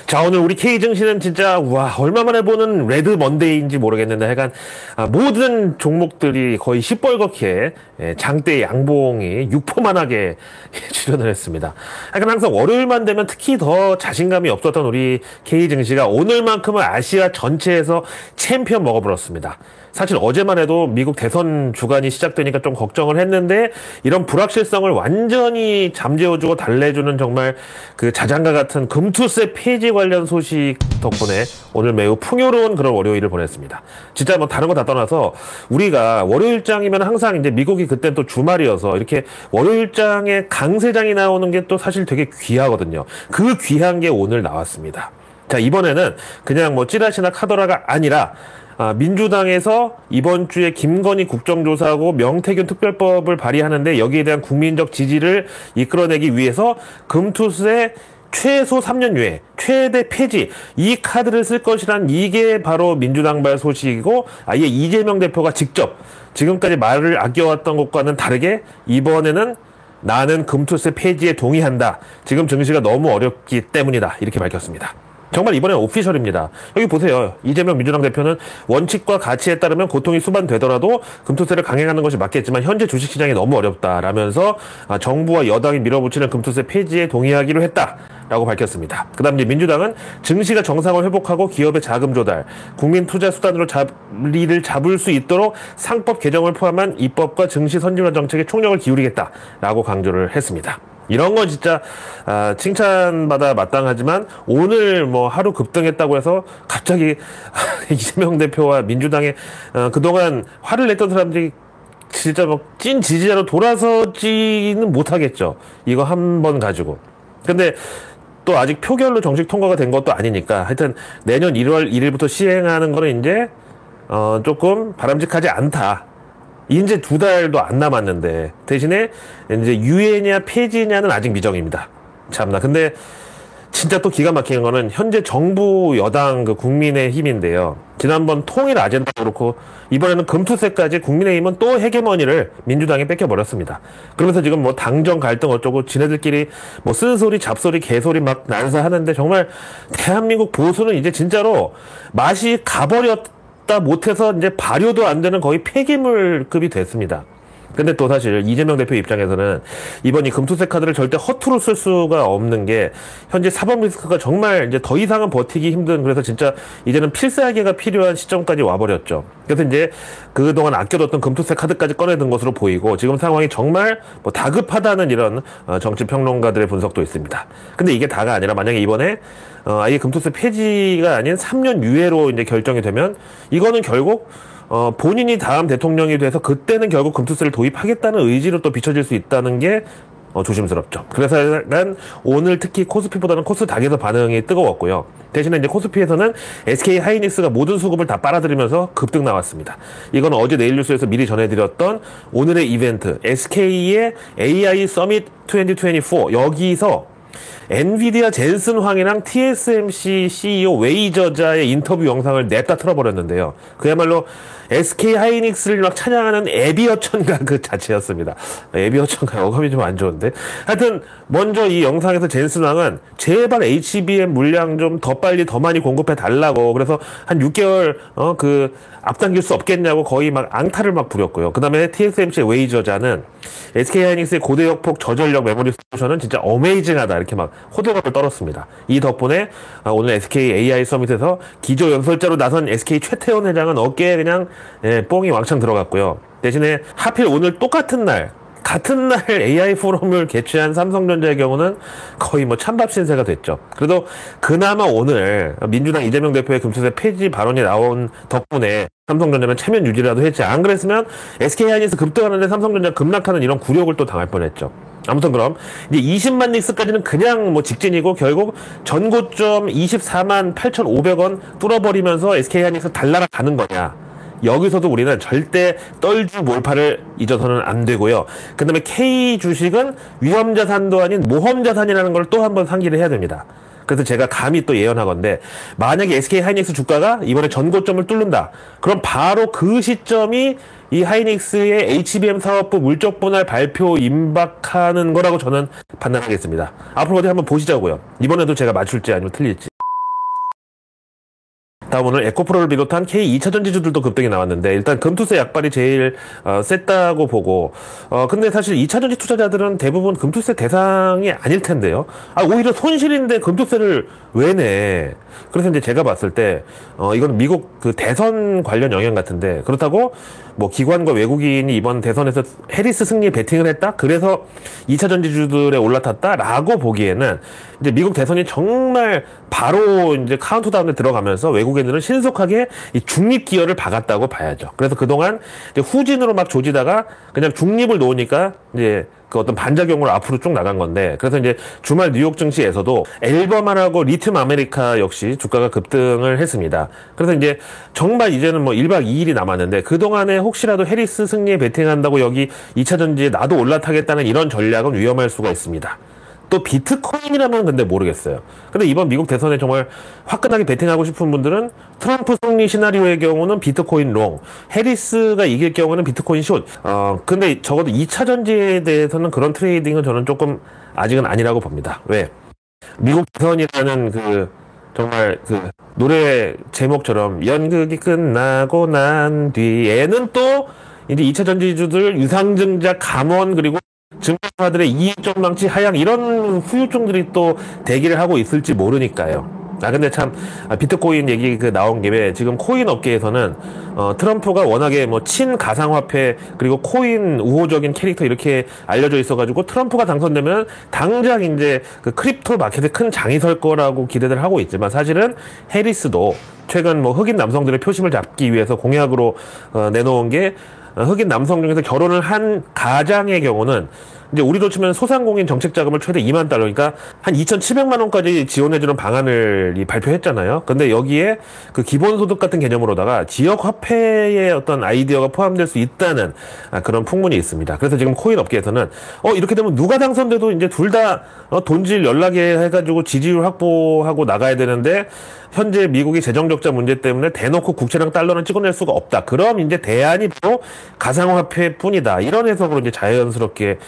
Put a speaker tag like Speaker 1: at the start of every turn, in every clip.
Speaker 1: 자, 오늘 우리 K증시는 진짜, 와, 얼마만에 보는 레드 먼데이인지 모르겠는데, 하여간, 모든 종목들이 거의 시뻘겋게, 장대 양봉이 육포만하게 출현을 했습니다. 하여간 항상 월요일만 되면 특히 더 자신감이 없었던 우리 K증시가 오늘만큼은 아시아 전체에서 챔피언 먹어버렸습니다. 사실 어제만 해도 미국 대선 주간이 시작되니까 좀 걱정을 했는데 이런 불확실성을 완전히 잠재워주고 달래주는 정말 그 자장가 같은 금투세 폐지 관련 소식 덕분에 오늘 매우 풍요로운 그런 월요일을 보냈습니다. 진짜 뭐 다른 거 다 떠나서 우리가 월요일장이면 항상 이제 미국이 그때 또 주말이어서 이렇게 월요일장에 강세장이 나오는 게 또 사실 되게 귀하거든요. 그 귀한 게 오늘 나왔습니다. 자, 이번에는 그냥 뭐 찌라시나 카더라가 아니라 민주당에서 이번 주에 김건희 국정조사하고 명태균 특별법을 발의하는데 여기에 대한 국민적 지지를 이끌어내기 위해서 금투세 최소 3년 유예, 최대 폐지, 이 카드를 쓸 것이란 이게 바로 민주당발 소식이고 아예 이재명 대표가 직접 지금까지 말을 아껴왔던 것과는 다르게 이번에는 나는 금투세 폐지에 동의한다. 지금 증시가 너무 어렵기 때문이다. 이렇게 밝혔습니다. 정말 이번엔 오피셜입니다. 여기 보세요. 이재명 민주당 대표는 원칙과 가치에 따르면 고통이 수반되더라도 금투세를 강행하는 것이 맞겠지만 현재 주식시장이 너무 어렵다라면서 정부와 여당이 밀어붙이는 금투세 폐지에 동의하기로 했다라고 밝혔습니다. 그 다음 이제 민주당은 증시가 정상을 회복하고 기업의 자금 조달, 국민 투자 수단으로 자리를 잡을 수 있도록 상법 개정을 포함한 입법과 증시 선진화 정책에 총력을 기울이겠다라고 강조를 했습니다. 이런 건 진짜 칭찬받아 마땅하지만 오늘 뭐 하루 급등했다고 해서 갑자기 이재명 대표와 민주당에 그동안 화를 냈던 사람들이 진짜 뭐 찐 지지자로 돌아서지는 못하겠죠. 이거 한 번 가지고. 근데 또 아직 표결로 정식 통과가 된 것도 아니니까 하여튼 내년 1월 1일부터 시행하는 거는 이제 조금 바람직하지 않다. 이제 2달도 안 남았는데 대신에 이제 유예냐 폐지냐는 아직 미정입니다. 참나. 근데 진짜 또 기가 막히는 거는 현재 정부 여당 그 국민의힘인데요. 지난번 통일 아젠다도 그렇고 이번에는 금투세까지 국민의힘은 또 헤게머니를 민주당에 뺏겨버렸습니다. 그러면서 지금 뭐 당정 갈등 어쩌고 지네들끼리 뭐 쓴소리 잡소리 개소리 막 난사하는데 정말 대한민국 보수는 이제 진짜로 맛이 가버렸다 못해서 이제 발효도 안 되는 거의 폐기물급이 됐습니다. 근데 또 사실 이재명 대표 입장에서는 이번 이 금투세 카드를 절대 허투루 쓸 수가 없는 게 현재 사법 리스크가 정말 이제 더 이상은 버티기 힘든, 그래서 진짜 이제는 필살기가 필요한 시점까지 와버렸죠. 그래서 이제 그동안 아껴뒀던 금투세 카드까지 꺼내든 것으로 보이고 지금 상황이 정말 뭐 다급하다는 이런 정치 평론가들의 분석도 있습니다. 근데 이게 다가 아니라 만약에 이번에 아예 금투세 폐지가 아닌 3년 유예로 이제 결정이 되면 이거는 결국 본인이 다음 대통령이 돼서 그때는 결국 금투세를 도입하겠다는 의지로 또 비춰질 수 있다는 게 조심스럽죠. 그래서 약간 오늘 특히 코스피보다는 코스닥에서 반응이 뜨거웠고요. 대신에 이제 코스피에서는 SK 하이닉스가 모든 수급을 다 빨아들이면서 급등 나왔습니다. 이건 어제 내일 뉴스에서 미리 전해드렸던 오늘의 이벤트 SK의 AI 서밋 2024 여기서 엔비디아 젠슨 황이랑 TSMC CEO 웨이 저자의 인터뷰 영상을 냈다 틀어버렸는데요. 그야말로 SK 하이닉스를 막 찬양하는 애비어천가 그 자체였습니다. 애비어천가 어감이 좀 안 좋은데. 하여튼 먼저 이 영상에서 젠슨 황은 제발 HBM 물량 좀 더 빨리 더 많이 공급해 달라고, 그래서 한 6개월 그 앞당길 수 없겠냐고 거의 막 앙탈을 막 부렸고요. 그 다음에 TSMC의 웨이 저자는 SK 하이닉스의 고대역폭 저전력 메모리 솔루션은 진짜 어메이징하다 이렇게 막 호들갑을 떨었습니다. 이 덕분에 오늘 SK AI 서밋에서 기조 연설자로 나선 SK 최태원 회장은 어깨에 그냥 뽕이 왕창 들어갔고요. 대신에 하필 오늘 똑같은 날 같은 날 AI 포럼을 개최한 삼성전자의 경우는 거의 뭐 찬밥 신세가 됐죠. 그래도 그나마 오늘 민주당 이재명 대표의 금투세 폐지 발언이 나온 덕분에 삼성전자는 체면 유지라도 했지, 안 그랬으면 SK하이닉스 급등하는데 삼성전자 급락하는 이런 굴욕을 또 당할 뻔했죠. 아무튼 그럼 이제 20만 닉스까지는 그냥 뭐 직진이고 결국 전고점 24만 8,500원 뚫어버리면서 SK하이닉스 달나라 가는 거냐. 여기서도 우리는 절대 떨주 몰파를 잊어서는 안 되고요. 그 다음에 K 주식은 위험자산도 아닌 모험자산이라는 걸 또 한번 상기를 해야 됩니다. 그래서 제가 감히 또 예언하건데 만약에 SK 하이닉스 주가가 이번에 전고점을 뚫는다. 그럼 바로 그 시점이 이 하이닉스의 HBM 사업부 물적 분할 발표 임박하는 거라고 저는 판단하겠습니다. 앞으로 어디 한번 보시자고요. 이번에도 제가 맞출지 아니면 틀릴지. 다음 오늘 에코프로를 비롯한 K2차전 지주들도 급등이 나왔는데 일단 금투세 약발이 제일 셌다고 보고 근데 사실 2차전지 투자자들은 대부분 금투세 대상이 아닐 텐데요. 오히려 손실인데 금투세를 왜 내? 그래서 이제 제가 봤을 때 이건 미국 그 대선 관련 영향 같은데 그렇다고 뭐 기관과 외국인이 이번 대선에서 해리스 승리에 베팅을 했다? 그래서 2차전 지주들에 올라탔다라고 보기에는 이제 미국 대선이 정말 바로 이제 카운트다운에 들어가면서 외국인들은 신속하게 이 중립 기여를 박았다고 봐야죠. 그래서 그동안 이제 후진으로 막 조지다가 그냥 중립을 놓으니까 이제 그 어떤 반작용으로 앞으로 쭉 나간 건데 그래서 이제 주말 뉴욕 증시에서도 앨범하라고 리튬 아메리카 역시 주가가 급등을 했습니다. 그래서 이제 정말 이제는 뭐 1박 2일이 남았는데 그동안에 혹시라도 해리스 승리에 베팅한다고 여기 2차 전지에 나도 올라타겠다는 이런 전략은 위험할 수가 있습니다. 또 비트코인이라면 근데 모르겠어요. 근데 이번 미국 대선에 정말 화끈하게 베팅하고 싶은 분들은 트럼프 승리 시나리오의 경우는 비트코인 롱, 해리스가 이길 경우는 비트코인 숏. 근데 적어도 2차 전지에 대해서는 그런 트레이딩은 저는 조금 아직은 아니라고 봅니다. 왜? 미국 대선이라는 그 정말 그 노래 제목처럼 연극이 끝나고 난 뒤에는 또 이제 2차 전지주들 유상증자 감원 그리고 증권사들의 이익적 망치 하향 이런 후유증들이 또 대기를 하고 있을지 모르니까요. 근데 참 비트코인 얘기 그 나온 김에 지금 코인 업계에서는 트럼프가 워낙에 뭐 친가상화폐 그리고 코인 우호적인 캐릭터 이렇게 알려져 있어가지고 트럼프가 당선되면 당장 이제 그 크립토 마켓에 큰 장이 설 거라고 기대를 하고 있지만 사실은 해리스도 최근 뭐 흑인 남성들의 표심을 잡기 위해서 공약으로 내놓은 게 흑인 남성 중에서 결혼을 한 가장의 경우는 이제 우리로 치면 소상공인 정책 자금을 최대 2만 달러, 그러니까 한 2,700만 원까지 지원해주는 방안을 발표했잖아요. 근데 여기에 그 기본소득 같은 개념으로다가 지역 화폐의 어떤 아이디어가 포함될 수 있다는 그런 풍문이 있습니다. 그래서 지금 코인 업계에서는 이렇게 되면 누가 당선돼도 이제 둘 다 돈질 연락에 해가지고 지지율 확보하고 나가야 되는데 현재 미국이 재정적자 문제 때문에 대놓고 국채랑 달러는 찍어낼 수가 없다. 그럼 이제 대안이 바로 가상화폐뿐이다. 이런 해석으로 이제 자연스럽게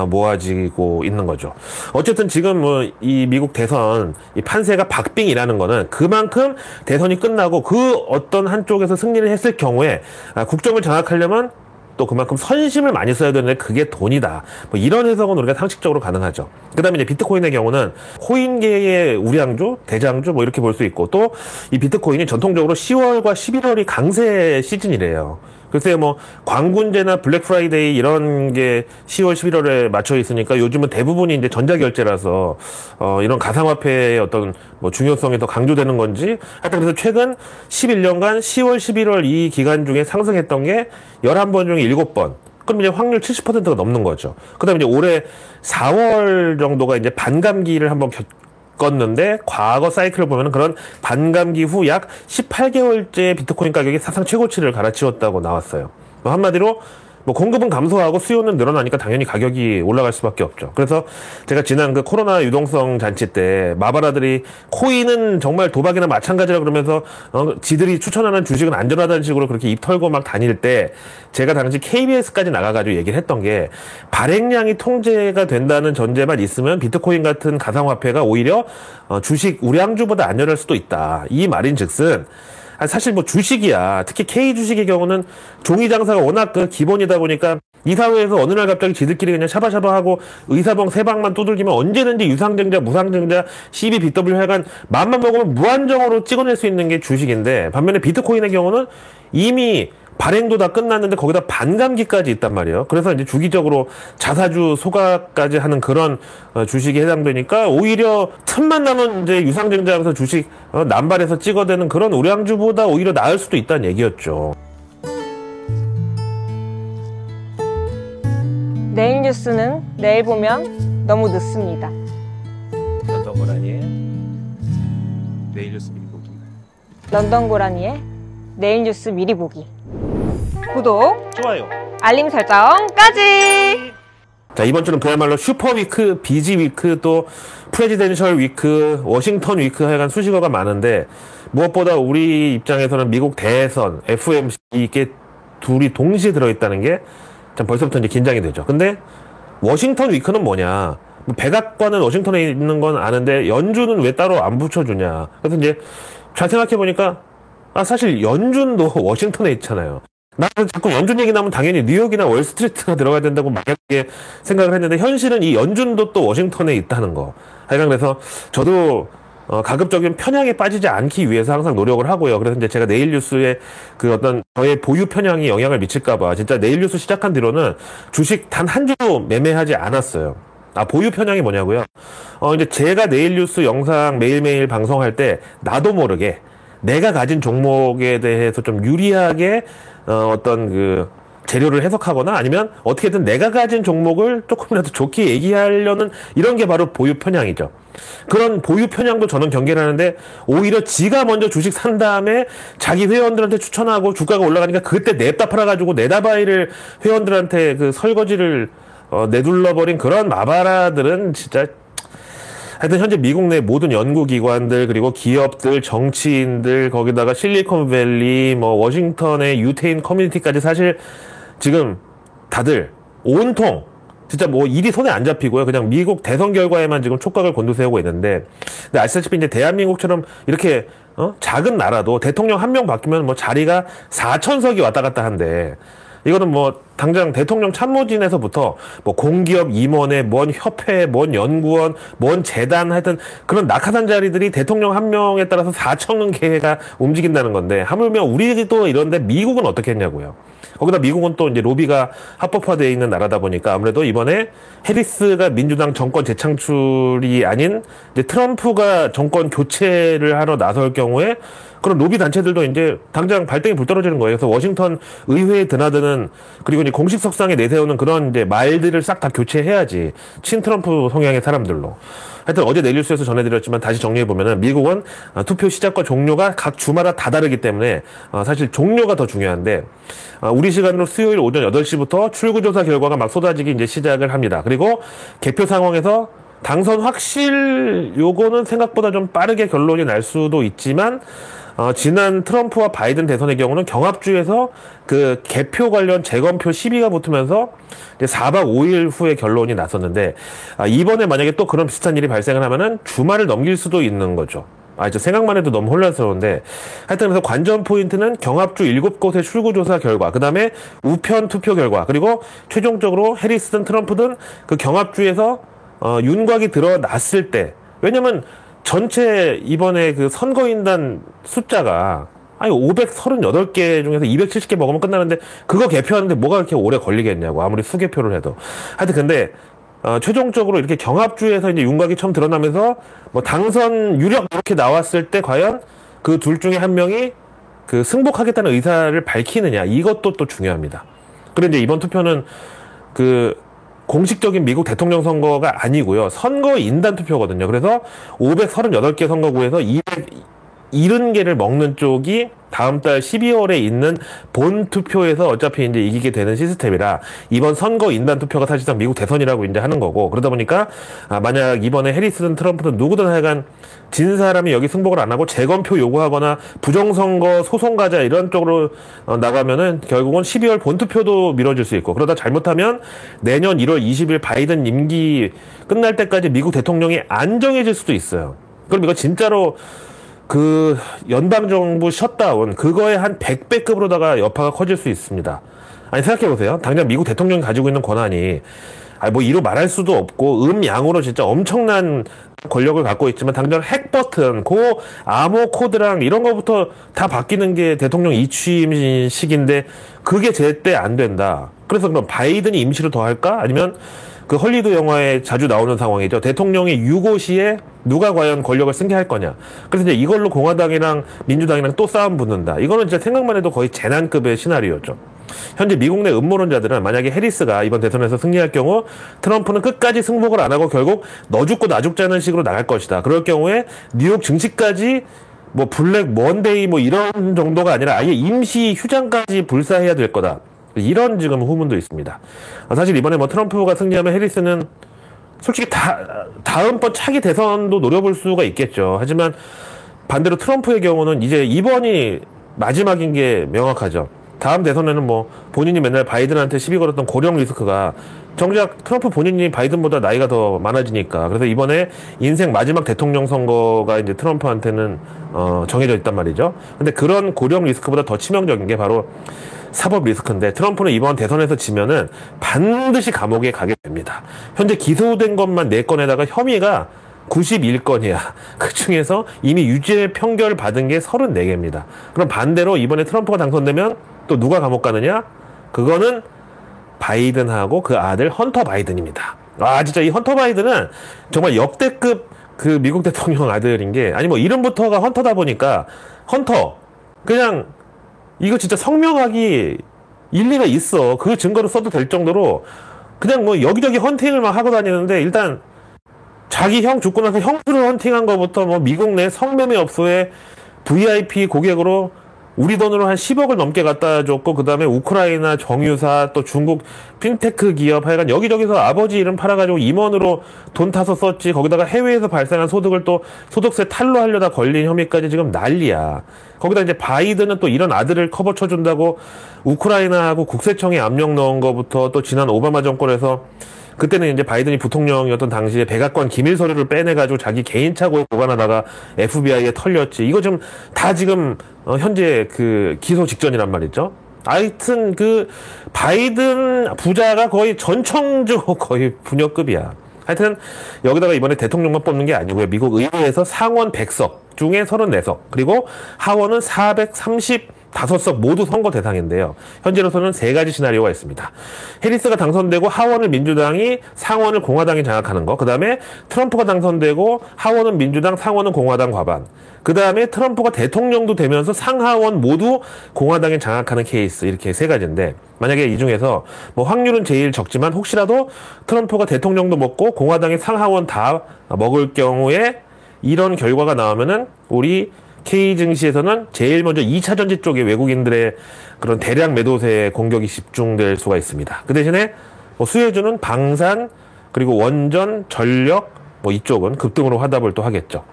Speaker 1: 모아지고 있는 거죠. 어쨌든 지금 뭐 이 미국 대선 이 판세가 박빙이라는 거는 그만큼 대선이 끝나고 그 어떤 한쪽에서 승리를 했을 경우에 국정을 장악하려면 또 그만큼 선심을 많이 써야 되는데 그게 돈이다. 뭐 이런 해석은 우리가 상식적으로 가능하죠. 그 다음에 이제 비트코인의 경우는 코인계의 우량주, 대장주 뭐 이렇게 볼 수 있고 또 이 비트코인이 전통적으로 10월과 11월이 강세 시즌이래요. 글쎄요, 뭐, 광군제나 블랙 프라이데이 이런 게 10월, 11월에 맞춰 있으니까 요즘은 대부분이 이제 전자결제라서, 이런 가상화폐의 어떤 뭐 중요성이 더 강조되는 건지, 하여튼 그래서 최근 11년간 10월, 11월 이 기간 중에 상승했던 게 11번 중에 7번. 그럼 이제 확률 70%가 넘는 거죠. 그 다음에 이제 올해 4월 정도가 이제 반감기를 한번 껐는데 과거 사이클을 보면은 그런 반감기 후 약 18개월째 비트코인 가격이 사상 최고치를 갈아치웠다고 나왔어요. 한마디로 뭐 공급은 감소하고 수요는 늘어나니까 당연히 가격이 올라갈 수밖에 없죠. 그래서 제가 지난 그 코로나 유동성 잔치 때 마바라들이 코인은 정말 도박이나 마찬가지라 그러면서 지들이 추천하는 주식은 안전하다는 식으로 그렇게 입 털고 막 다닐 때 제가 당시 KBS까지 나가가지고 얘기를 했던 게 발행량이 통제가 된다는 전제만 있으면 비트코인 같은 가상화폐가 오히려 주식 우량주보다 안전할 수도 있다. 이 말인즉슨 사실 뭐 주식이야. 특히 K 주식의 경우는 종이 장사가 워낙 그 기본이다 보니까 이사회에서 어느 날 갑자기 지들끼리 그냥 샤바샤바하고 의사봉 세 방만 두들기면 언제든지 유상증자, 무상증자, CB, BW 하여간 맘만 먹으면 무한정으로 찍어낼 수 있는 게 주식인데 반면에 비트코인의 경우는 이미 발행도 다 끝났는데 거기다 반감기까지 있단 말이에요. 그래서 이제 주기적으로 자사주 소각까지 하는 그런 주식이 해당되니까 오히려 틈만 나면 이제 유상증자하면서 주식 남발해서 찍어대는 그런 우량주보다 오히려 나을 수도 있다는 얘기였죠.
Speaker 2: 내일 뉴스는 내일 보면 너무 늦습니다.
Speaker 1: 런던 고라니의 내일 뉴스 미리 보기.
Speaker 2: 런던 고라니의 내일 뉴스 미리 보기. 구독,
Speaker 1: 좋아요,
Speaker 2: 알림 설정까지!
Speaker 1: 자, 이번 주는 그야말로 슈퍼위크, 비지위크, 또 프레지덴셜 위크, 워싱턴 위크 하여간 수식어가 많은데 무엇보다 우리 입장에서는 미국 대선, FOMC 이게 둘이 동시에 들어있다는 게 참 벌써부터 이제 긴장이 되죠. 근데 워싱턴 위크는 뭐냐? 백악관은 워싱턴에 있는 건 아는데 연준은 왜 따로 안 붙여주냐? 그래서 이제 잘 생각해 보니까 사실 연준도 워싱턴에 있잖아요. 나는 자꾸 연준 얘기 나오면 당연히 뉴욕이나 월스트리트가 들어가야 된다고 막연하게 생각을 했는데 현실은 이 연준도 또 워싱턴에 있다는 거. 하여간 그래서 저도 가급적이면 편향에 빠지지 않기 위해서 항상 노력을 하고요. 그래서 이제 제가 내일 뉴스에 그 어떤 저의 보유 편향이 영향을 미칠까봐 진짜 내일 뉴스 시작한 뒤로는 주식 단 한 주도 매매하지 않았어요. 보유 편향이 뭐냐고요? 이제 제가 내일 뉴스 영상 매일매일 방송할 때 나도 모르게 내가 가진 종목에 대해서 좀 유리하게 어떤 그 재료를 해석하거나 아니면 어떻게든 내가 가진 종목을 조금이라도 좋게 얘기하려는 이런 게 바로 보유 편향이죠. 그런 보유 편향도 저는 경계를 하는데 오히려 지가 먼저 주식 산 다음에 자기 회원들한테 추천하고 주가가 올라가니까 그때 냅다 팔아가지고 내다바이를 회원들한테 그 설거지를 내둘러버린 그런 마바라들은 진짜 하여튼 현재 미국 내 모든 연구기관들 그리고 기업들 정치인들 거기다가 실리콘밸리 뭐 워싱턴의 유태인 커뮤니티까지 사실 지금 다들 온통 진짜 뭐 일이 손에 안 잡히고요. 그냥 미국 대선 결과에만 지금 촉각을 곤두세우고 있는데 근데 아시다시피 이제 대한민국처럼 이렇게 작은 나라도 대통령 한 명 바뀌면 뭐 자리가 4천석이 왔다 갔다 한데 이거는 뭐 당장 대통령 참모진에서부터 뭐 공기업 임원회, 뭔 협회, 뭔 연구원, 뭔 재단 하여튼 그런 낙하산 자리들이 대통령 한 명에 따라서 4천 개가 움직인다는 건데 하물며 우리도 이런데 미국은 어떻게 했냐고요. 거기다 미국은 또 이제 로비가 합법화되어 있는 나라다 보니까 아무래도 이번에 해리스가 민주당 정권 재창출이 아닌 이제 트럼프가 정권 교체를 하러 나설 경우에 그런 로비 단체들도 이제 당장 발등에 불 떨어지는 거예요. 그래서 워싱턴 의회에 드나드는 그리고 이제 공식 석상에 내세우는 그런 이제 말들을 싹 다 교체해야지 친트럼프 성향의 사람들로. 하여튼 어제 내일뉴스에서 전해드렸지만 다시 정리해보면은 미국은 투표 시작과 종료가 각 주마다 다 다르기 때문에 사실 종료가 더 중요한데 우리 시간으로 수요일 오전 8시부터 출구조사 결과가 막 쏟아지기 이제 시작을 합니다. 그리고 개표 상황에서 당선 확실 요거는 생각보다 좀 빠르게 결론이 날 수도 있지만 지난 트럼프와 바이든 대선의 경우는 경합주에서 그 개표 관련 재검표 시비가 붙으면서 이제 4박 5일 후에 결론이 났었는데 이번에 만약에 또 그런 비슷한 일이 발생을 하면은 주말을 넘길 수도 있는 거죠. 이제 생각만 해도 너무 혼란스러운데 하여튼 그래서 관전 포인트는 경합주 7곳의 출구조사 결과 그 다음에 우편 투표 결과 그리고 최종적으로 해리스든 트럼프든 그 경합주에서 윤곽이 드러났을 때 왜냐면 전체 이번에 그 선거인단 숫자가 538개 중에서 270개 먹으면 끝나는데 그거 개표하는데 뭐가 그렇게 오래 걸리겠냐고 아무리 수개표를 해도 하여튼 근데 최종적으로 이렇게 경합주에서 이제 윤곽이 처음 드러나면서 뭐 당선 유력 이렇게 나왔을 때 과연 그 둘 중에 한 명이 그 승복하겠다는 의사를 밝히느냐 이것도 또 중요합니다. 그런데 이번 투표는 그 공식적인 미국 대통령 선거가 아니고요. 선거인단 투표거든요. 그래서 538개 선거구에서 270개를 먹는 쪽이 다음 달 12월에 있는 본 투표에서 어차피 이제 이기게 되는 시스템이라 이번 선거인단 투표가 사실상 미국 대선이라고 이제 하는 거고 그러다 보니까 만약 이번에 해리스든 트럼프든 누구든 하여간 진 사람이 여기 승복을 안 하고 재검표 요구하거나 부정선거 소송 가자 이런 쪽으로 나가면은 결국은 12월 본투표도 미뤄질 수 있고 그러다 잘못하면 내년 1월 20일 바이든 임기 끝날 때까지 미국 대통령이 안 정해질 수도 있어요. 그럼 이거 진짜로 그 연방정부 셧다운 그거에 한 100배급으로다가 여파가 커질 수 있습니다. 아니 생각해보세요. 당장 미국 대통령이 가지고 있는 권한이 뭐 이로 말할 수도 없고 양으로 진짜 엄청난 권력을 갖고 있지만 당장 핵 버튼, 그 암호 코드랑 이런 거부터 다 바뀌는 게 대통령 이취임식인데 그게 제때 안 된다. 그래서 그럼 바이든이 임시를 더 할까? 아니면 그 헐리우드 영화에 자주 나오는 상황이죠. 대통령이 유고 시에 누가 과연 권력을 승계할 거냐. 그래서 이제 이걸로 공화당이랑 민주당이랑 또 싸움 붙는다. 이거는 진짜 생각만 해도 거의 재난급의 시나리오죠. 현재 미국 내 음모론자들은 만약에 해리스가 이번 대선에서 승리할 경우 트럼프는 끝까지 승복을 안 하고 결국 너 죽고 나 죽자는 식으로 나갈 것이다. 그럴 경우에 뉴욕 증시까지 뭐 블랙 먼데이 뭐 이런 정도가 아니라 아예 임시 휴장까지 불사해야 될 거다. 이런 지금 후문도 있습니다. 사실 이번에 뭐 트럼프가 승리하면 해리스는 솔직히 다음번 차기 대선도 노려볼 수가 있겠죠. 하지만 반대로 트럼프의 경우는 이제 이번이 마지막인 게 명확하죠. 다음 대선에는 뭐 본인이 맨날 바이든한테 시비 걸었던 고령 리스크가 정작 트럼프 본인이 바이든보다 나이가 더 많아지니까. 그래서 이번에 인생 마지막 대통령 선거가 이제 트럼프한테는 정해져 있단 말이죠. 근데 그런 고령 리스크보다 더 치명적인 게 바로 사법 리스크인데, 트럼프는 이번 대선에서 지면은 반드시 감옥에 가게 됩니다. 현재 기소된 것만 4건에다가 혐의가 91건이야. 그 중에서 이미 유죄 평결 받은 게 34개입니다. 그럼 반대로 이번에 트럼프가 당선되면 또 누가 감옥 가느냐? 그거는 바이든하고 그 아들 헌터 바이든입니다. 아, 진짜 이 헌터 바이든은 정말 역대급 그 미국 대통령 아들인 게, 아니 뭐 이름부터가 헌터다 보니까 헌터, 그냥 이거 진짜 성명하기 일리가 있어. 그 증거를 써도 될 정도로 그냥 뭐 여기저기 헌팅을 막 하고 다니는데, 일단 자기 형 죽고 나서 형수를 헌팅한 거부터 뭐 미국 내 성매매 업소에 VIP 고객으로 우리 돈으로 한 10억을 넘게 갖다 줬고, 그 다음에 우크라이나 정유사, 또 중국 핀테크 기업, 하여간 여기저기서 아버지 이름 팔아가지고 임원으로 돈 타서 썼지. 거기다가 해외에서 발생한 소득을 또 소득세 탈루하려다 걸린 혐의까지 지금 난리야. 거기다 이제 바이든은 또 이런 아들을 커버 쳐준다고 우크라이나하고 국세청에 압력 넣은 거부터, 또 지난 오바마 정권에서 그때는 이제 바이든이 부통령이었던 당시에 백악관 기밀 서류를 빼내가지고 자기 개인 차고에 보관하다가 FBI에 털렸지. 이거 지금 다 지금 현재 그 기소 직전이란 말이죠. 하여튼 그 바이든 부자가 거의 전청조 거의 부녀급이야. 하여튼 여기다가 이번에 대통령만 뽑는 게 아니고요. 미국 의회에서 상원 100석 중에 34석, 그리고 하원은 435석 모두 선거 대상인데요. 현재로서는 3가지 시나리오가 있습니다. 해리스가 당선되고 하원을 민주당이, 상원을 공화당이 장악하는 거. 그 다음에 트럼프가 당선되고 하원은 민주당, 상원은 공화당 과반. 그 다음에 트럼프가 대통령도 되면서 상하원 모두 공화당이 장악하는 케이스. 이렇게 3가지인데, 만약에 이 중에서 뭐 확률은 제일 적지만 혹시라도 트럼프가 대통령도 먹고 공화당이 상하원 다 먹을 경우에 이런 결과가 나오면은 우리 K 증시에서는 제일 먼저 2차 전지 쪽에 외국인들의 그런 대량 매도세 공격이 집중될 수가 있습니다. 그 대신에 뭐 수혜주는 방산, 그리고 원전, 전력 뭐 이쪽은 급등으로 화답을 또 하겠죠.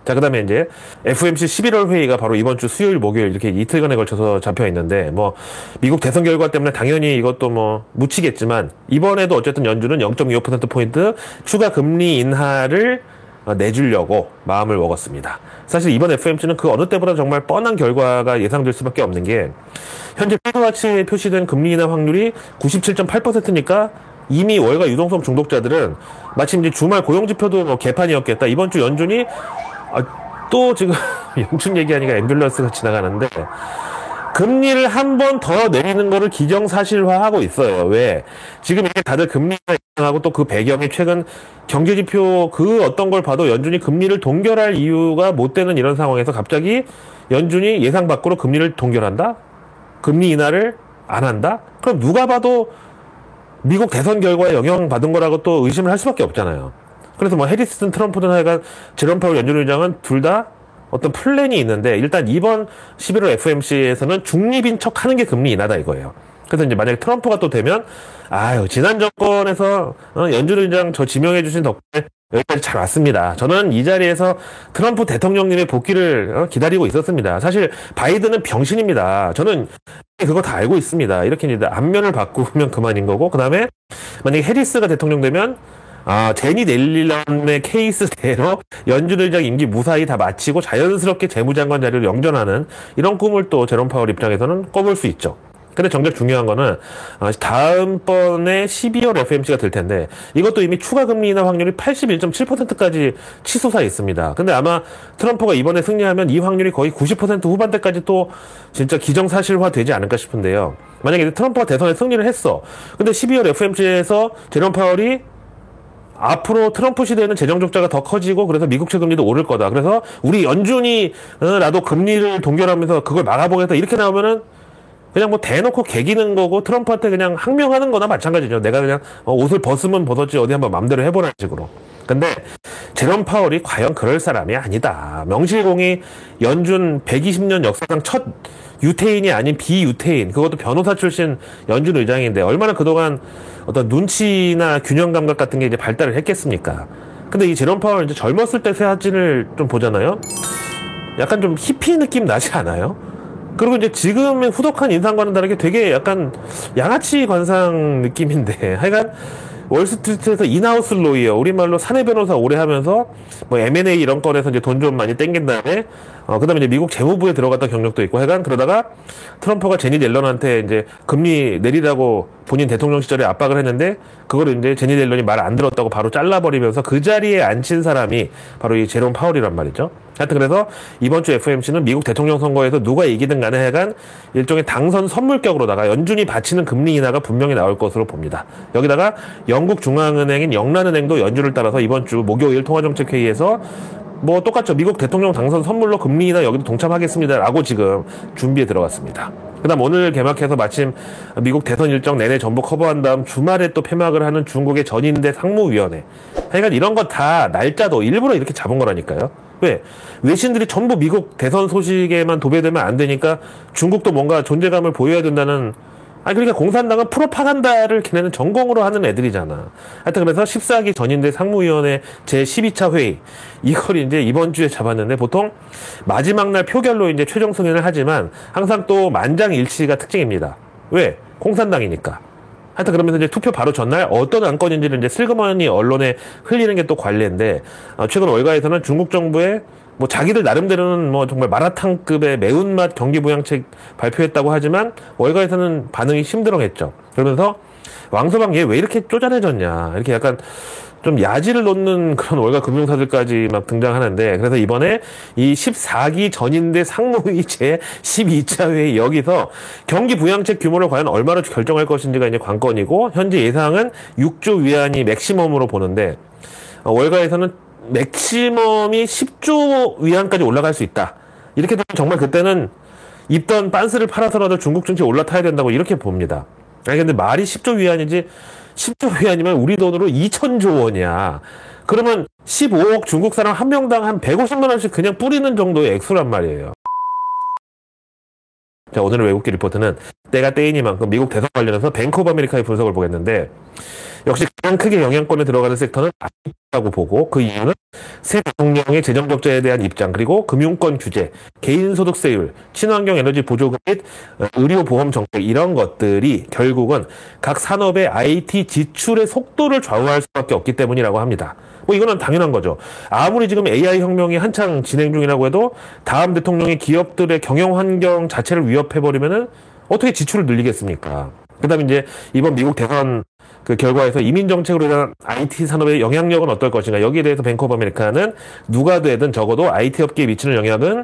Speaker 1: 자, 그 다음에 이제 FOMC 11월 회의가 바로 이번 주 수요일, 목요일 이렇게 이틀간에 걸쳐서 잡혀 있는데, 뭐 미국 대선 결과 때문에 당연히 이것도 뭐 묻히겠지만, 이번에도 어쨌든 연준은 0.25%포인트 추가 금리 인하를 내주려고 마음을 먹었습니다. 사실 이번 FOMC는 그 어느 때보다 정말 뻔한 결과가 예상될 수밖에 없는 게, 현재 피부아치에 표시된 금리 인하 확률이 97.8%니까 이미 월가 유동성 중독자들은 마침 이제 주말 고용지표도 뭐 개판이었겠다. 이번 주 연준이 또 지금 연준 얘기하니까 앰뷸런스가 지나가는데, 금리를 한 번 더 내리는 거를 기정사실화하고 있어요. 왜? 지금 이게 다들 금리가 이상하고, 또 그 배경에 최근 경제지표 그 어떤 걸 봐도 연준이 금리를 동결할 이유가 못 되는 이런 상황에서 갑자기 연준이 예상 밖으로 금리를 동결한다? 금리 인하를 안 한다? 그럼 누가 봐도 미국 대선 결과에 영향받은 거라고 또 의심을 할 수밖에 없잖아요. 그래서 뭐 해리스든 트럼프든 하여간 제롬 파월 연준 의장은 둘 다 어떤 플랜이 있는데, 일단 이번 11월 FOMC에서는 중립인 척 하는 게 금리 인하다 이거예요. 그래서 이제 만약에 트럼프가 또 되면, 아유, 지난 정권에서 연준 의장 저 지명해 주신 덕분에 여기까지 잘 왔습니다. 저는 이 자리에서 트럼프 대통령님의 복귀를 기다리고 있었습니다. 사실 바이든은 병신입니다. 저는 그거 다 알고 있습니다. 이렇게 이제 안면을 바꾸면 그만인 거고, 그 다음에 만약에 해리스가 대통령 되면 제니 넬리런의 케이스대로 연준 의장 임기 무사히 다 마치고 자연스럽게 재무장관 자리를 영전하는 이런 꿈을 또 제롬 파월 입장에서는 꿔볼 수 있죠. 근데 정작 중요한 거는 다음번에 12월 FOMC가 될 텐데, 이것도 이미 추가 금리 인하 확률이 81.7%까지 치솟아 있습니다. 근데 아마 트럼프가 이번에 승리하면 이 확률이 거의 90% 후반대까지 또 진짜 기정사실화 되지 않을까 싶은데요. 만약에 트럼프가 대선에 승리를 했어. 근데 12월 FOMC에서 제롬 파월이 앞으로 트럼프 시대에는 재정 적자가 더 커지고, 그래서 미국채 금리도 오를 거다. 그래서 우리 연준이 나도 금리를 동결하면서 그걸 막아보겠다. 이렇게 나오면은 그냥 뭐 대놓고 개기는 거고, 트럼프한테 그냥 항명하는 거나 마찬가지죠. 내가 그냥 옷을 벗으면 벗었지 어디 한번 맘대로 해보라는 식으로. 근데 제롬 파월이 과연 그럴 사람이 아니다. 명실공히 연준 120년 역사상 첫 유태인이 아닌 비유태인, 그것도 변호사 출신 연준 의장인데 얼마나 그동안 어떤 눈치나 균형 감각 같은 게 이제 발달을 했겠습니까? 근데 이 제롬 파월 이제 젊었을 때 사진을 좀 보잖아요. 약간 좀 히피 느낌 나지 않아요? 그리고 이제 지금의 후덕한 인상과는 다르게 되게 약간 양아치 관상 느낌인데 하여간 월스트리트에서 인하우스 로이어, 우리말로 사내 변호사 오래 하면서 뭐 M&A 이런 건에서 이제 돈 좀 많이 땡긴 다음에 그다음에 이제 미국 재무부에 들어갔던 경력도 있고 하여간 그러다가 트럼프가 제니 옐런한테 이제 금리 내리라고 본인 대통령 시절에 압박을 했는데 그거를 이제 제니 옐런이 말 안 들었다고 바로 잘라버리면서 그 자리에 앉힌 사람이 바로 이 제롬 파월이란 말이죠. 하여튼 그래서 이번 주 FOMC는 미국 대통령 선거에서 누가 이기든 간에 하여간 일종의 당선 선물격으로다가 연준이 바치는 금리 인하가 분명히 나올 것으로 봅니다. 여기다가 영국 중앙은행인 영란은행도 연준을 따라서 이번 주 목요일 통화정책회의에서 뭐 똑같죠. 미국 대통령 당선 선물로 금리 인하 여기도 동참하겠습니다라고 지금 준비에 들어갔습니다. 그다음 오늘 개막해서 마침 미국 대선 일정 내내 전부 커버한 다음 주말에 또 폐막을 하는 중국의 전인대 상무위원회. 하여간 이런 거 다 날짜도 일부러 이렇게 잡은 거라니까요. 왜? 외신들이 전부 미국 대선 소식에만 도배되면 안 되니까 중국도 뭔가 존재감을 보여야 된다는, 그러니까 공산당은 프로파간다를 걔네는 전공으로 하는 애들이잖아. 하여튼 그래서 14기 전인대 상무위원회 제12차 회의. 이걸 이제 이번 주에 잡았는데 보통 마지막 날 표결로 이제 최종 승인을 하지만 항상 또 만장일치가 특징입니다. 왜? 공산당이니까. 하여튼 그러면서 이제 투표 바로 전날 어떤 안건인지를 이제 슬그머니 언론에 흘리는 게 또 관례인데, 최근 월가에서는 중국 정부의 뭐 자기들 나름대로는 뭐 정말 마라탕급의 매운맛 경기부양책 발표했다고 하지만 월가에서는 반응이 심드렁했죠. 그러면서 왕서방 얘 왜 이렇게 쪼잔해졌냐, 이렇게 약간 좀 야지를 놓는 그런 월가 금융사들까지 막 등장하는데, 그래서 이번에 이 14기 전인대 상무위 제 12차 회의 여기서 경기 부양책 규모를 과연 얼마로 결정할 것인지가 이제 관건이고, 현재 예상은 6조 위안이 맥시멈으로 보는데, 월가에서는 맥시멈이 10조 위안까지 올라갈 수 있다. 이렇게 되면 정말 그때는 입던 빤스를 팔아서라도 중국 증시 올라타야 된다고 이렇게 봅니다. 근데 말이 10조 위안이지, 10조 위안이면 우리 돈으로 2천조 원이야. 그러면 15억 중국 사람 한 명당 한 150만 원씩 그냥 뿌리는 정도의 액수란 말이에요. 자, 오늘의 외국계 리포트는 때가 때이니만큼 미국 대선 관련해서 뱅크 오브 아메리카의 분석을 보겠는데, 역시 가장 크게 영향권에 들어가는 섹터는 IT라고 보고, 그 이유는 새 대통령의 재정 적자에 대한 입장, 그리고 금융권 규제, 개인소득세율, 친환경 에너지 보조금 및 의료보험 정책, 이런 것들이 결국은 각 산업의 IT 지출의 속도를 좌우할 수밖에 없기 때문이라고 합니다. 뭐 이거는 당연한 거죠. 아무리 지금 AI 혁명이 한창 진행 중이라고 해도 다음 대통령이 기업들의 경영 환경 자체를 위협해버리면은 어떻게 지출을 늘리겠습니까? 그 다음에 이제 이번 미국 대선 그 결과에서 이민 정책으로 인한 IT 산업의 영향력은 어떨 것인가. 여기에 대해서 뱅크 오브 아메리카는 누가 되든 적어도 IT 업계에 미치는 영향은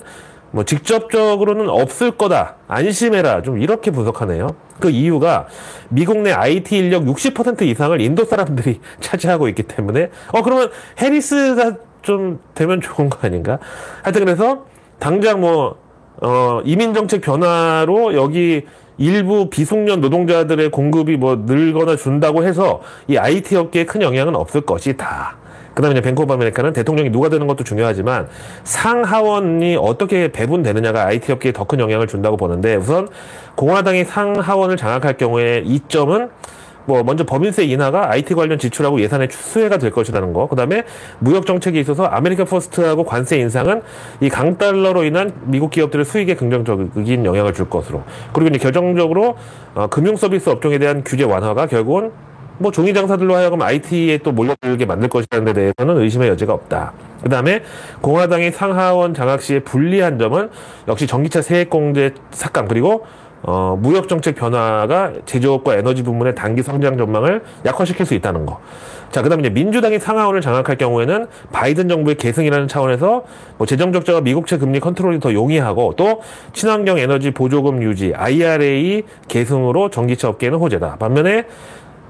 Speaker 1: 뭐 직접적으로는 없을 거다, 안심해라, 좀 이렇게 분석하네요. 그 이유가 미국 내 IT 인력 60% 이상을 인도 사람들이 차지하고 있기 때문에 그러면 해리스가 좀 되면 좋은 거 아닌가? 하여튼 그래서 당장 뭐 이민 정책 변화로 여기 일부 비숙련 노동자들의 공급이 뭐 늘거나 준다고 해서 이 IT 업계에 큰 영향은 없을 것이다. 그 다음에 뱅크 오브 아메리카는 대통령이 누가 되는 것도 중요하지만 상하원이 어떻게 배분되느냐가 IT 업계에 더 큰 영향을 준다고 보는데, 우선 공화당이 상하원을 장악할 경우에 이점은 뭐 먼저 법인세 인하가 IT 관련 지출하고 예산의 수혜가 될 것이라는 거. 그 다음에 무역 정책에 있어서 아메리카 퍼스트하고 관세 인상은 이 강달러로 인한 미국 기업들의 수익에 긍정적인 영향을 줄 것으로. 그리고 이제 결정적으로 금융 서비스 업종에 대한 규제 완화가 결국은 뭐 종이 장사들로 하여금 IT에 또 몰려들게 만들 것이라는 데 대해서는 의심의 여지가 없다. 그 다음에 공화당이 상하원 장악 시에 불리한 점은 역시 전기차 세액공제 삭감, 그리고 무역정책 변화가 제조업과 에너지 부문의 단기 성장 전망을 약화시킬 수 있다는 거. 자, 그 다음에 이제 민주당이 상하원을 장악할 경우에는 바이든 정부의 계승이라는 차원에서 뭐 재정적자와 미국채 금리 컨트롤이 더 용이하고, 또 친환경 에너지 보조금 유지, IRA 계승으로 전기차 업계에는 호재다. 반면에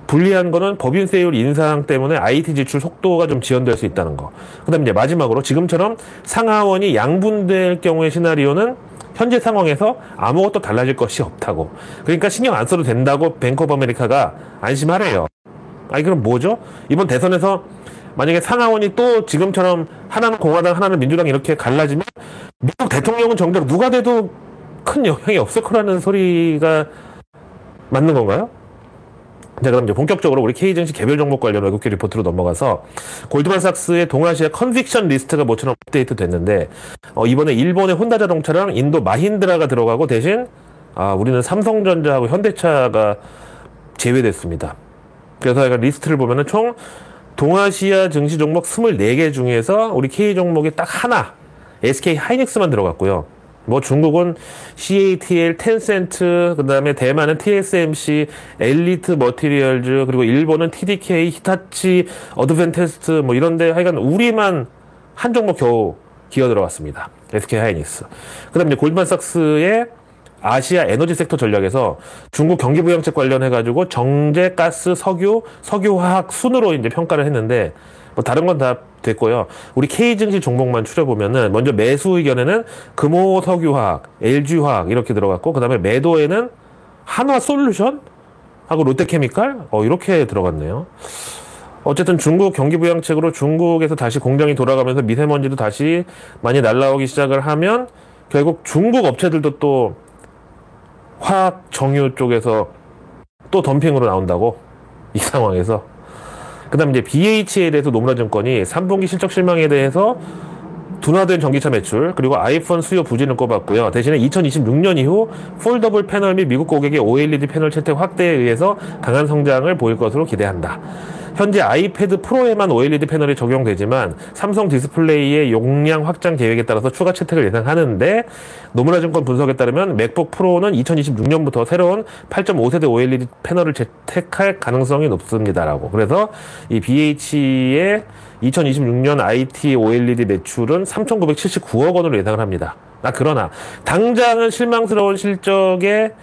Speaker 1: 불리한 거는 법인세율 인상 때문에 IT 지출 속도가 좀 지연될 수 있다는 거. 그 다음에 이제 마지막으로 지금처럼 상하원이 양분될 경우의 시나리오는 현재 상황에서 아무것도 달라질 것이 없다고. 그러니까 신경 안 써도 된다고 뱅크 오브 아메리카가 안심하래요. 그럼 뭐죠? 이번 대선에서 만약에 상하원이 또 지금처럼 하나는 공화당, 하나는 민주당 이렇게 갈라지면 미국 대통령은 정작 누가 돼도 큰 영향이 없을 거라는 소리가 맞는 건가요? 자, 그럼 이제 본격적으로 우리 K증시 개별 종목 관련 외국계 리포트로 넘어가서 골드만삭스의 동아시아 컨빅션 리스트가 모처럼 업데이트 됐는데 이번에 일본의 혼다 자동차랑 인도 마힌드라가 들어가고 대신 우리는 삼성전자하고 현대차가 제외됐습니다. 그래서 약간 리스트를 보면은 총 동아시아 증시 종목 24개 중에서 우리 K 종목이 딱 하나 SK 하이닉스만 들어갔고요. 뭐 중국은 CATL, 텐센트, 그 다음에 대만은 TSMC, 엘리트 머티리얼즈, 그리고 일본은 TDK, 히타치, 어드밴테스트 뭐 이런데 하여간 우리만 한 종목 겨우 기어 들어갔습니다. SK 하이닉스. 그 다음에 이제 골드만삭스의 아시아 에너지 섹터 전략에서 중국 경기부양책 관련해가지고 정제, 가스, 석유, 석유화학 순으로 이제 평가를 했는데 뭐 다른 건 다 됐고요. 우리 K증시 종목만 추려보면은 먼저 매수 의견에는 금호석유화학, LG화학 이렇게 들어갔고 그 다음에 매도에는 한화솔루션 하고 롯데케미칼 이렇게 들어갔네요. 어쨌든 중국 경기부양책으로 중국에서 다시 공장이 돌아가면서 미세먼지도 다시 많이 날라오기 시작을 하면 결국 중국 업체들도 또 화학 정유 쪽에서 또 덤핑으로 나온다고 이 상황에서 그 다음 이제 BHL에서 노무라증권이 3분기 실적 실망에 대해서 둔화된 전기차 매출 그리고 아이폰 수요 부진을 꼽았고요. 대신에 2026년 이후 폴더블 패널 및 미국 고객의 OLED 패널 채택 확대에 의해서 강한 성장을 보일 것으로 기대한다. 현재 아이패드 프로에만 OLED 패널이 적용되지만 삼성 디스플레이의 용량 확장 계획에 따라서 추가 채택을 예상하는데 노무라증권 분석에 따르면 맥북 프로는 2026년부터 새로운 8.5세대 OLED 패널을 채택할 가능성이 높습니다라고. 그래서 이 BH의 2026년 IT OLED 매출은 3,979억 원으로 예상을 합니다. 그러나 당장은 실망스러운 실적에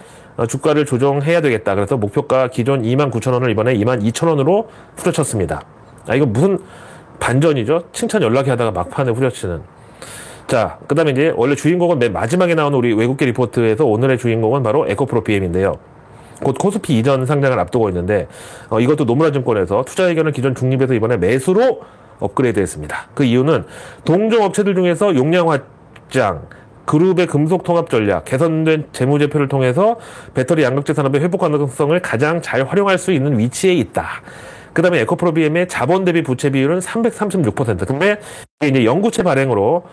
Speaker 1: 주가를 조정해야 되겠다. 그래서 목표가 기존 29,000원을 이번에 22,000원으로 후려쳤습니다. 이거 무슨 반전이죠? 칭찬 연락이 하다가 막판에 후려치는. 자, 그 다음에 이제 원래 주인공은 맨 마지막에 나오는 우리 외국계 리포트에서 오늘의 주인공은 바로 에코프로 BM인데요. 곧 코스피 이전 상장을 앞두고 있는데 이것도 노무라증권에서 투자 의견을 기존 중립에서 이번에 매수로 업그레이드 했습니다. 그 이유는 동종 업체들 중에서 용량 확장, 그룹의 금속 통합 전략, 개선된 재무제표를 통해서 배터리 양극재 산업의 회복 가능성을 가장 잘 활용할 수 있는 위치에 있다. 그 다음에 에코프로 BM의 자본 대비 부채 비율은 336%. 근데 이게 이제 영구채 발행으로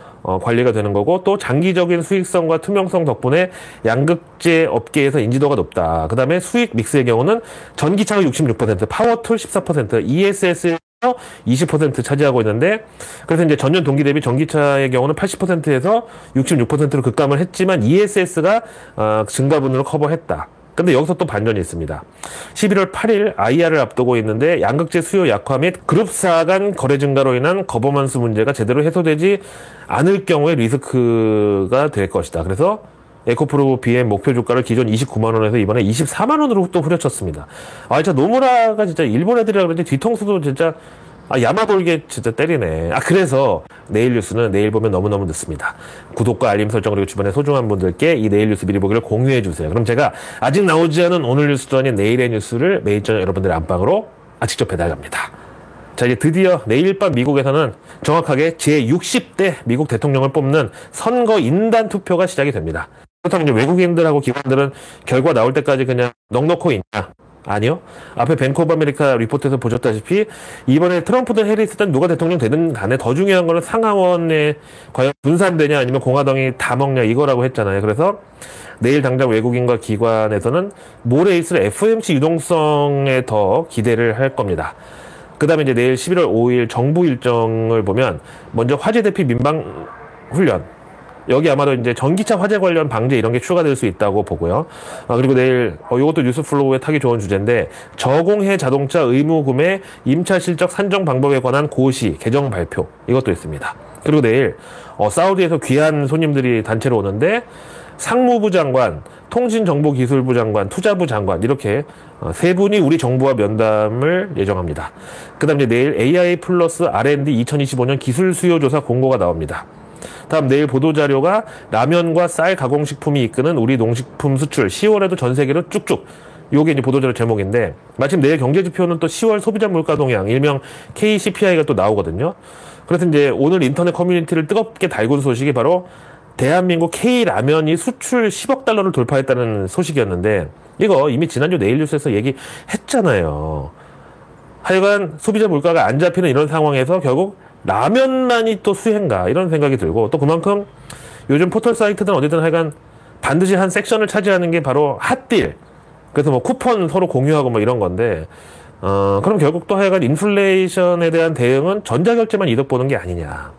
Speaker 1: 관리가 되는 거고 또 장기적인 수익성과 투명성 덕분에 양극재 업계에서 인지도가 높다. 그 다음에 수익 믹스의 경우는 전기차가 66%, 파워툴 14%, ESS 20% 차지하고 있는데 그래서 이제 전년 동기 대비 전기차의 경우는 80%에서 66%로 급감을 했지만 ESS가 증가분으로 커버했다. 근데 여기서 또 반전이 있습니다. 11월 8일 IR을 앞두고 있는데 양극재 수요 약화 및 그룹사 간 거래 증가로 인한 거버먼스 문제가 제대로 해소되지 않을 경우에 리스크가 될 것이다. 그래서 에코프로 BM 목표 주가를 기존 29만 원에서 이번에 24만 원으로 또 후려쳤습니다. 진짜 노무라가 진짜 일본 애들이라 그런지 뒤통수도 진짜 야마돌게 진짜 때리네. 그래서 내일 뉴스는 내일 보면 너무너무 늦습니다. 구독과 알림 설정 그리고 주변의 소중한 분들께 이 내일 뉴스 미리 보기를 공유해 주세요. 그럼 제가 아직 나오지 않은 오늘 뉴스도 아닌 내일의 뉴스를 매일 저녁 여러분들의 안방으로 직접 배달합니다. 자, 이제 드디어 내일 밤 미국에서는 정확하게 제60대 미국 대통령을 뽑는 선거 인단 투표가 시작이 됩니다. 그렇다면 이제 외국인들하고 기관들은 결과 나올 때까지 그냥 넋놓고 있냐? 아니요. 앞에 뱅크 오브 아메리카 리포트에서 보셨다시피 이번에 트럼프든 해리스든 누가 대통령 되든 간에 더 중요한 거는 상하원에 과연 분산되냐 아니면 공화당이 다 먹냐 이거라고 했잖아요. 그래서 내일 당장 외국인과 기관에서는 모레 있을 FOMC 유동성에 더 기대를 할 겁니다. 그 다음에 이제 내일 11월 5일 정부 일정을 보면 먼저 화재 대피 민방 훈련 여기 아마도 이제 전기차 화재 관련 방제 이런 게 추가될 수 있다고 보고요. 그리고 내일 이것도 뉴스플로우에 타기 좋은 주제인데 저공해 자동차 의무 구매 임차 실적 산정 방법에 관한 고시 개정 발표 이것도 있습니다. 그리고 내일 사우디에서 귀한 손님들이 단체로 오는데 상무부 장관, 통신정보기술부 장관, 투자부 장관 이렇게 세 분이 우리 정부와 면담을 예정합니다. 그 다음 이제 내일 AI 플러스 R&D 2025년 기술 수요 조사 공고가 나옵니다. 다음 내일 보도자료가 라면과 쌀 가공식품이 이끄는 우리 농식품 수출 10월에도 전 세계로 쭉쭉 요게 이제 보도자료 제목인데 마침 내일 경제지표는 또 10월 소비자 물가 동향 일명 KCPI가 또 나오거든요. 그래서 이제 오늘 인터넷 커뮤니티를 뜨겁게 달군 소식이 바로 대한민국 K라면이 수출 10억 달러를 돌파했다는 소식이었는데 이거 이미 지난주 내일 뉴스에서 얘기했죠. 춥잖아요. 하여간 소비자 물가가 안 잡히는 이런 상황에서 결국 라면만이 또 수혜인가 이런 생각이 들고, 또 그만큼 요즘 포털 사이트든 어디든 하여간 반드시 한 섹션을 차지하는 게 바로 핫딜. 그래서 뭐 쿠폰 서로 공유하고 뭐 이런 건데, 그럼 결국 또 하여간 인플레이션에 대한 대응은 전자결제만 이득 보는 게 아니냐.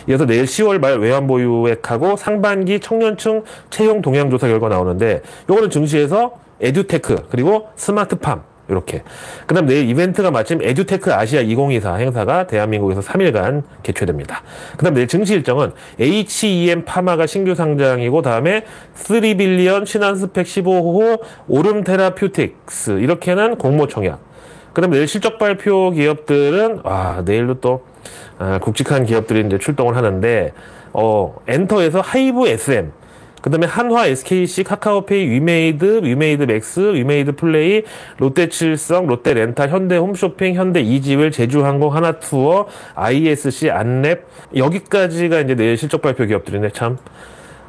Speaker 1: 이어서 내일 10월 말 외환보유액하고 상반기 청년층 채용 동향조사 결과 나오는데, 요거는 증시에서 에듀테크 그리고 스마트팜 이렇게. 그 다음 내일 이벤트가 마침 에듀테크 아시아 2024 행사가 대한민국에서 3일간 개최됩니다. 그 다음 내일 증시 일정은 HEM 파마가 신규 상장이고, 다음에 3빌리언 신한스펙 15호 오름 테라퓨틱스 이렇게는 공모청약. 그 다음 내일 실적 발표 기업들은 내일도 또 굵직한 기업들이 이제 출동을 하는데, 엔터에서 하이브 SM, 그 다음에 한화, SKC, 카카오페이, 위메이드, 위메이드 맥스, 위메이드 플레이, 롯데칠성, 롯데렌탈, 현대홈쇼핑, 현대이지웰, 제주항공, 하나투어, ISC, 안랩, 여기까지가 이제 내일 실적 발표 기업들인데, 참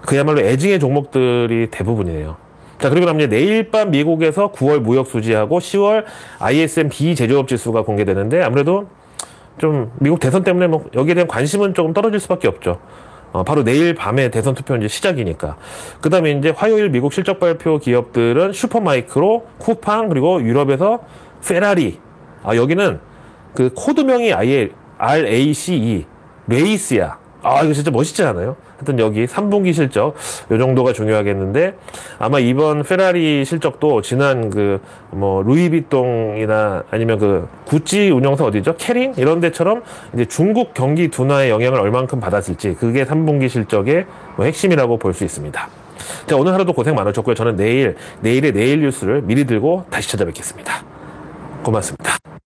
Speaker 1: 그야말로 애증의 종목들이 대부분이네요. 자, 그리고 나면 이제 내일 밤 미국에서 9월 무역 수지하고 10월 ISM 비제조업 지수가 공개되는데, 아무래도 좀 미국 대선 때문에 뭐 여기에 대한 관심은 조금 떨어질 수밖에 없죠. 바로 내일 밤에 대선 투표 이제 시작이니까. 그 다음에 이제 화요일 미국 실적 발표 기업들은 슈퍼마이크로, 쿠팡, 그리고 유럽에서 페라리. 여기는 그 코드명이 아예 RACE, 레이스야. 이거 진짜 멋있지 않아요? 하여튼 여기 3분기 실적, 요 정도가 중요하겠는데, 아마 이번 페라리 실적도 지난 루이비통이나 아니면 구찌 운영사 어디죠? 캐링? 이런 데처럼 이제 중국 경기 둔화의 영향을 얼만큼 받았을지, 그게 3분기 실적의 핵심이라고 볼 수 있습니다. 자, 오늘 하루도 고생 많으셨고요. 저는 내일의 내일 뉴스를 미리 들고 다시 찾아뵙겠습니다. 고맙습니다.